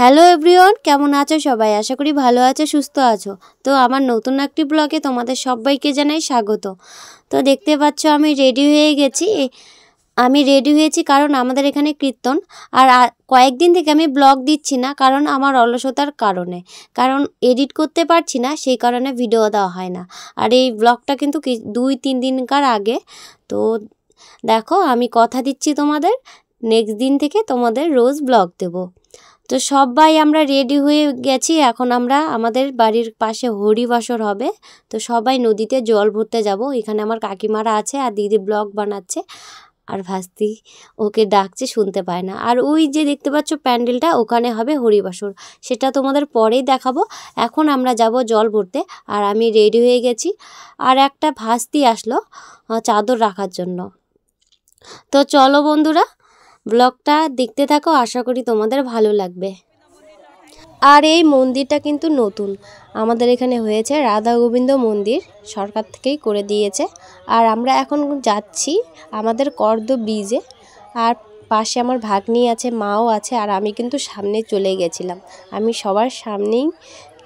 Hello everyone, কেমন আছো সবাই? আশা করি ভালো আছো, সুস্থ আছো। তো আমার নতুন একটি ব্লগে তোমাদের সবাইকে জানাই স্বাগত। তো দেখতে পাচ্ছ আমি রেডি হয়ে গেছি। কারণ আমাদের এখানে কীর্তন। আর কয়েকদিন থেকে আমি ব্লগ দিচ্ছি না, কারণ আমার অলসতার কারণে, কারণ এডিট করতে পারছি না, সেই কারণে ভিডিও দেওয়া হয় না। আর এই ব্লগটা কিন্তু 2-3 দিনকার আগে। তো দেখো, আমি কথা দিচ্ছি তোমাদের, নেক্সট দিন থেকে তোমাদের রোজ ব্লগ দেবো। তো সবাই আমরা রেডি হয়ে গেছি। এখন আমরা আমাদের বাড়ির পাশে হরিবাসর হবে, তো সবাই নদীতে জল ভরতে যাব। এখানে আমার কাকিমারা আছে, আর দিদি ব্লগ বানাচ্ছে, আর ভাস্তি ওকে ডাকছে, শুনতে পায় না। আর ওই যে দেখতে পাচ্ছ প্যান্ডেলটা, ওখানে হবে হরিবাসর, সেটা তোমাদের পরেই দেখাবো। এখন আমরা যাব জল ভরতে, আর আমি রেডি হয়ে গেছি। আর একটা ভাস্তি আসলো চাদর রাখার জন্য। তো চলো বন্ধুরা, ব্লগটা দেখতে থাকো, আশা করি তোমাদের ভালো লাগবে। আর এই মন্দিরটা কিন্তু নতুন আমাদের এখানে হয়েছে, রাধা গোবিন্দ মন্দির সরকার থেকেই করে দিয়েছে। আর আমরা এখন যাচ্ছি আমাদের করদ ব্রিজে। আর পাশে আমার ভাগ্নি আছে, মাও আছে, আর আমি কিন্তু সামনে চলে গেছিলাম। আমি সবার সামনেই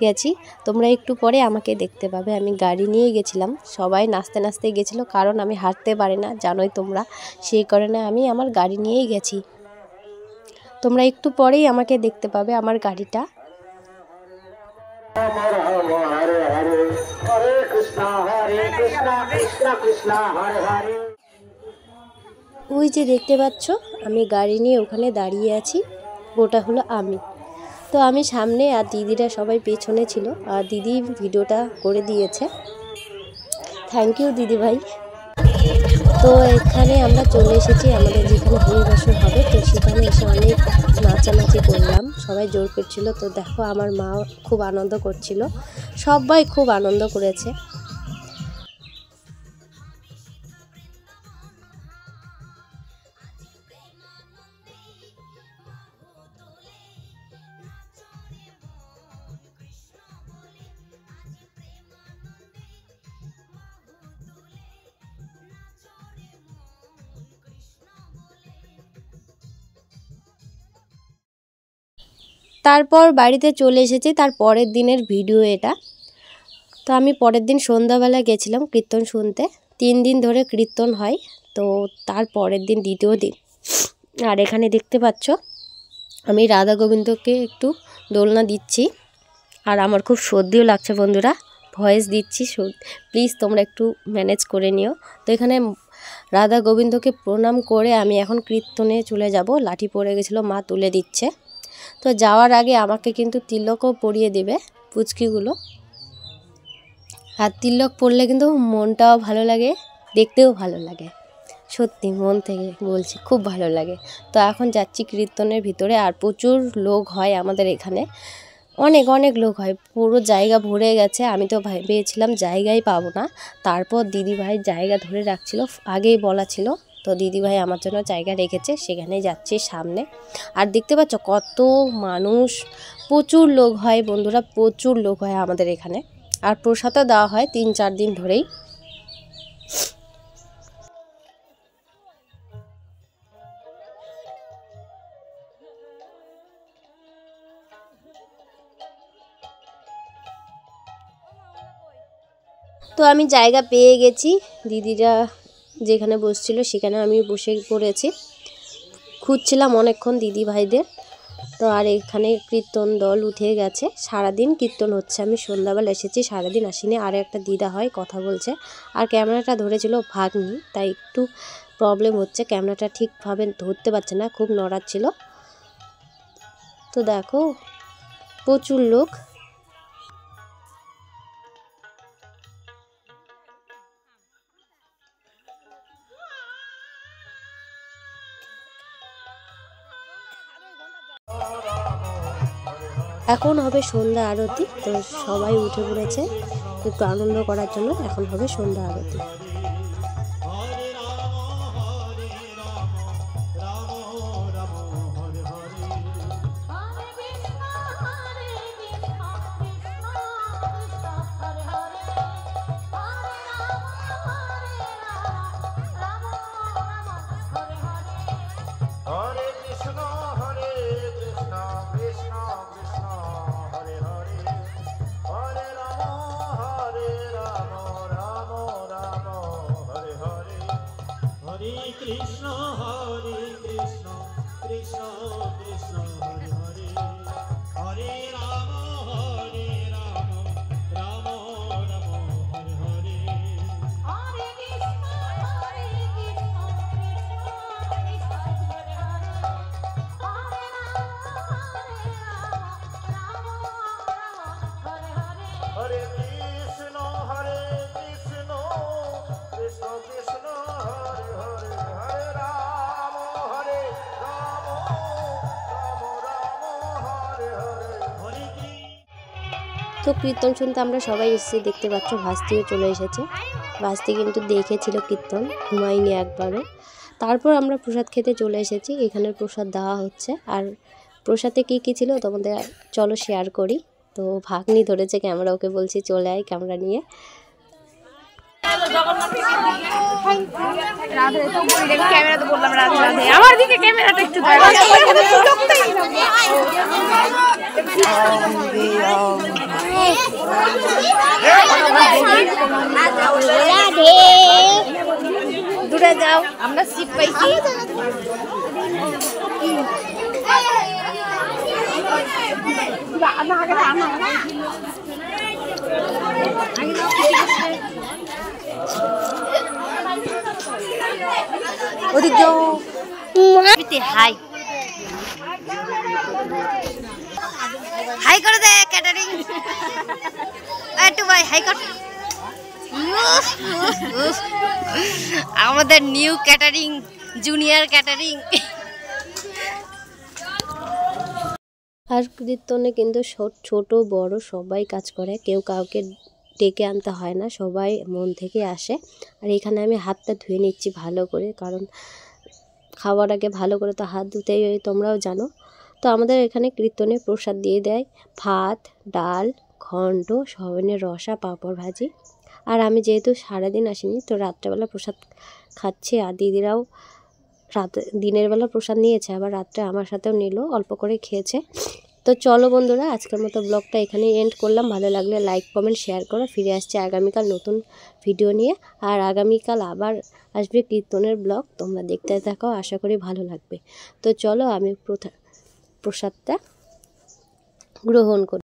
গেছি, তোমরা একটু পরে আমাকে দেখতে পাবে। আমি গাড়ি নিয়ে গেছিলাম, সবাই নাচতে নাচতে গেছিলো, কারণ আমি হাঁটতে পারি না জানোই তোমরা, সেই কারণে আমি আমার গাড়ি নিয়েই গেছি। তোমরা একটু পরেই আমাকে দেখতে পাবে আমার গাড়িটা। ওই যে দেখতে পাচ্ছ আমি গাড়ি নিয়ে ওখানে দাঁড়িয়ে আছি, ওটা হলো আমি। তো আমি সামনে, আর দিদিরা সবাই পেছনে ছিল, আর দিদি ভিডিওটা করে দিয়েছে, থ্যাংক ইউ দিদি ভাই। তো এখানে আমরা চলে এসেছি আমাদের যেখানে হরিবাসর হবে। তো সেখানে এসে অনেক নাচানাচি করলাম, সবাই জোর করছিল। তো দেখো আমার মা খুব আনন্দ করছিল, সবাই খুব আনন্দ করেছে। তারপর বাড়িতে চলে এসেছি, তার পরের দিনের ভিডিও এটা। তো আমি পরের দিন সন্ধ্যাবেলা গেছিলাম কীর্তন শুনতে। 3 দিন ধরে কীর্তন হয়, তো তার পরের দিন দ্বিতীয় দিন। আর এখানে দেখতে পাচ্ছ আমি রাধা গোবিন্দকে একটু দোলনা দিচ্ছি। আর আমার খুব সর্দিও লাগছে বন্ধুরা, ভয়েস দিচ্ছি, প্লিজ তোমরা একটু ম্যানেজ করে নিও। তো এখানে রাধা গোবিন্দকে প্রণাম করে আমি এখন কীর্তনে চলে যাব। লাঠি পড়ে গেছিলো, মা তুলে দিচ্ছে। তো যাওয়ার আগে আমাকে কিন্তু তিলকও পরিয়ে দেবে পুচকিগুলো। আর তিলক পরলে কিন্তু মনটাও ভালো লাগে, দেখতেও ভালো লাগে, সত্যি মন থেকে বলছি, খুব ভালো লাগে। তো এখন যাচ্ছি কীর্তনের ভিতরে। আর প্রচুর লোক হয় আমাদের এখানে, অনেক অনেক লোক হয়, পুরো জায়গা ভরে গেছে। আমি তো ভেবেছিলাম জায়গাই পাবো না, তারপর দিদিভাই জায়গা ধরে রাখছিল, আগেই বলা ছিল। তো দিদিভাই আমার জন্য জায়গা রেখেছে, সেখানেই যাচ্ছি সামনে। আর দেখতে পাচ্ছ কত মানুষ, প্রচুর লোক হয় বন্ধুরা, প্রচুর লোক হয় আমাদের এখানে। আর প্রসাদও দেওয়া হয় 3-4 দিন ধরেই। তো আমি জায়গা পেয়ে গেছি, দিদিরা যেখানে বসছিল সেখানে আমি বসে পড়েছি। খুঁজছিলাম অনেকক্ষণ দিদি ভাইদের। তো আর এখানে কীর্তন দল উঠে গেছে, সারাদিন কীর্তন হচ্ছে। আমি সন্ধ্যাবেলা এসেছি, সারাদিন আসিনি। আর একটা দিদা হয় কথা বলছে, আর ক্যামেরাটা ধরেছিল ভাগ্নি, তাই একটু প্রবলেম হচ্ছে, ক্যামেরাটা ঠিকভাবে ধরতে পারছে না, খুব নড়াচ্ছিল। তো দেখো প্রচুর লোক। এখন হবে সন্ধ্যা আরতি, তো সবাই উঠে পড়েছে একটু আনন্দ করার জন্য। এখন হবে সন্ধ্যা আরতি। তো কীর্তন শুনতে আমরা সবাই এসেছি, দেখতে পাচ্ছ ভাস্তিও চলে এসেছে। ভাস্তি কিন্তু দেখেছিল কীর্তন, ঘুমায়নি একবারও। তারপর আমরা প্রসাদ খেতে চলে এসেছি, এখানের প্রসাদ দেওয়া হচ্ছে। আর প্রসাদে কী কী ছিল তোমাদের চলো শেয়ার করি। তো ভাগ্নি ধরেছে ক্যামেরা, ওকে বলছি চলে আয় ক্যামেরা নিয়ে। আমার দিকে ক্যামেরাটা একটু দূরে যাও, আমরা সিট পাইছি। ওদিক যাও। হাই হাই করে দে ক্যাটারিং, একটু ভাই হাই কর। আমাদের নিউ ক্যাটারিং, জুনিয়র ক্যাটারিং। আর কীর্তনে কিন্তু ছোট বড় সবাই কাজ করে, কেউ কাউকে ডেকে আনতে হয় না, সবাই মন থেকে আসে। আর এখানে আমি হাতটা ধুয়ে নিচ্ছি ভালো করে, কারণ খাওয়ার আগে ভালো করে তো হাত ধুতেই হয়, তোমরাও জানো। তো আমাদের এখানে কীর্তনে প্রসাদ দিয়ে দেয় ভাত, ডাল, ঘন্ট, সয়াবিনের রসা, পাঁপড় ভাজি। আর আমি যেহেতু সারাদিন আসিনি, তো রাত্রেবেলা প্রসাদ খাচ্ছি। আর দিদিরাও দিনের বেলা প্রসাদ নিয়েছে, আবার রাত্রে আমার সাথেও নিল, অল্প করে খেয়েছে। তো চলো বন্ধুরা, আজকের মতো ব্লগটা এখানেই এন্ড করলাম। ভালো লাগলে লাইক কমেন্ট শেয়ার করো। ফিরে আসছে আগামীকাল নতুন ভিডিও নিয়ে। আর আগামীকাল আবার আসবে কীর্তনের ব্লগ, তোমরা দেখতে থাকো, আশা করি ভালো লাগবে। তো চলো আমি প্রসাদটা গ্রহণ করি।